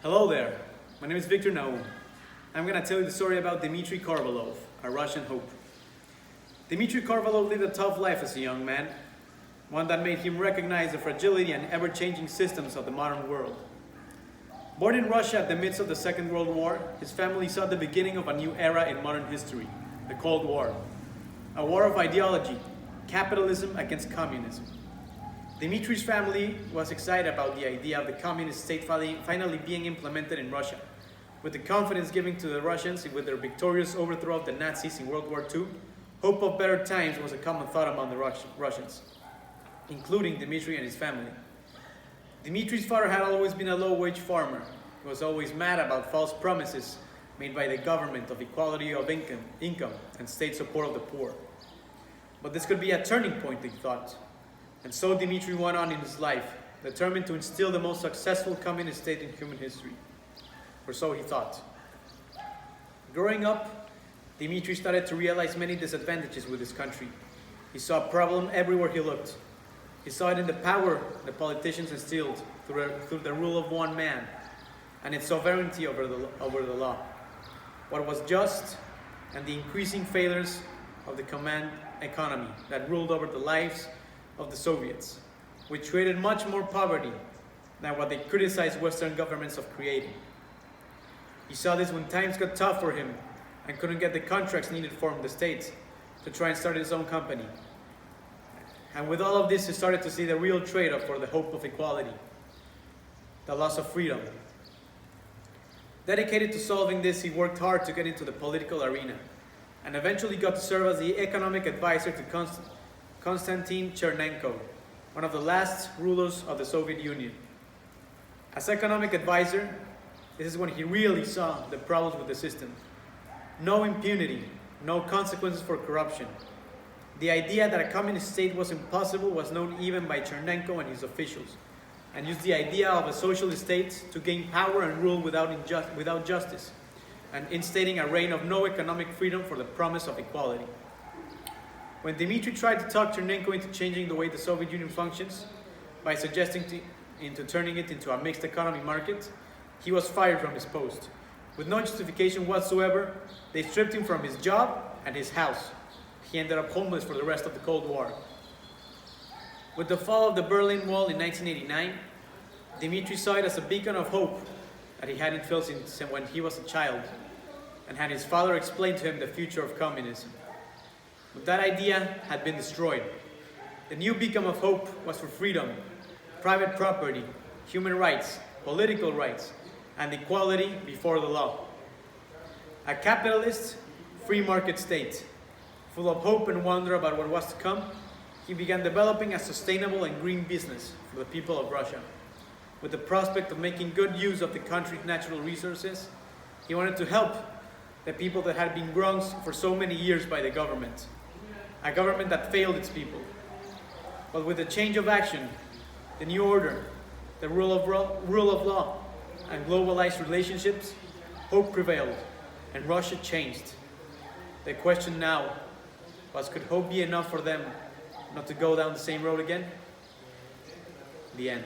Hello there, my name is Victor Naum. I'm going to tell you the story about Dmitry Korvalov, a Russian hope. Dmitry Korvalov lived a tough life as a young man, one that made him recognize the fragility and ever-changing systems of the modern world. Born in Russia at the midst of the Second World War, his family saw the beginning of a new era in modern history, the Cold War. A war of ideology, capitalism against communism. Dmitry's family was excited about the idea of the communist state finally being implemented in Russia. With the confidence given to the Russians with their victorious overthrow of the Nazis in World War II, hope of better times was a common thought among the Russians, including Dmitry and his family. Dmitry's father had always been a low-wage farmer. He was always mad about false promises made by the government of equality of income and state support of the poor. But this could be a turning point, he thought. And so Dmitry went on in his life, determined to instill the most successful communist state in human history. Or so he thought. Growing up, Dmitry started to realize many disadvantages with his country. He saw a problem everywhere he looked. He saw it in the power the politicians instilled through the rule of one man and its sovereignty over the law. What was just and the increasing failures of the command economy that ruled over the lives of the Soviets, which created much more poverty than what they criticized Western governments of creating. He saw this when times got tough for him and couldn't get the contracts needed from the states to try and start his own company. And with all of this, he started to see the real trade-off for the hope of equality, the loss of freedom. Dedicated to solving this, he worked hard to get into the political arena and eventually got to serve as the economic advisor to Konstantin Chernenko, one of the last rulers of the Soviet Union. As economic advisor, this is when he really saw the problems with the system. No impunity, no consequences for corruption. The idea that a communist state was impossible was known even by Chernenko and his officials, and used the idea of a socialist state to gain power and rule without justice, and instating a reign of no economic freedom for the promise of equality. When Dmitry tried to talk Chernenko into changing the way the Soviet Union functions, by suggesting turning it into a mixed economy market, he was fired from his post. With no justification whatsoever, they stripped him from his job and his house. He ended up homeless for the rest of the Cold War. With the fall of the Berlin Wall in 1989, Dmitry saw it as a beacon of hope that he hadn't felt since when he was a child, and had his father explain to him the future of communism. But that idea had been destroyed. The new beacon of hope was for freedom, private property, human rights, political rights, and equality before the law. A capitalist, free market state, full of hope and wonder about what was to come, he began developing a sustainable and green business for the people of Russia. With the prospect of making good use of the country's natural resources, he wanted to help the people that had been wronged for so many years by the government. A government that failed its people. But with the change of action, the new order, the rule of law, and globalized relationships, hope prevailed, and Russia changed. The question now was, could hope be enough for them not to go down the same road again? The end.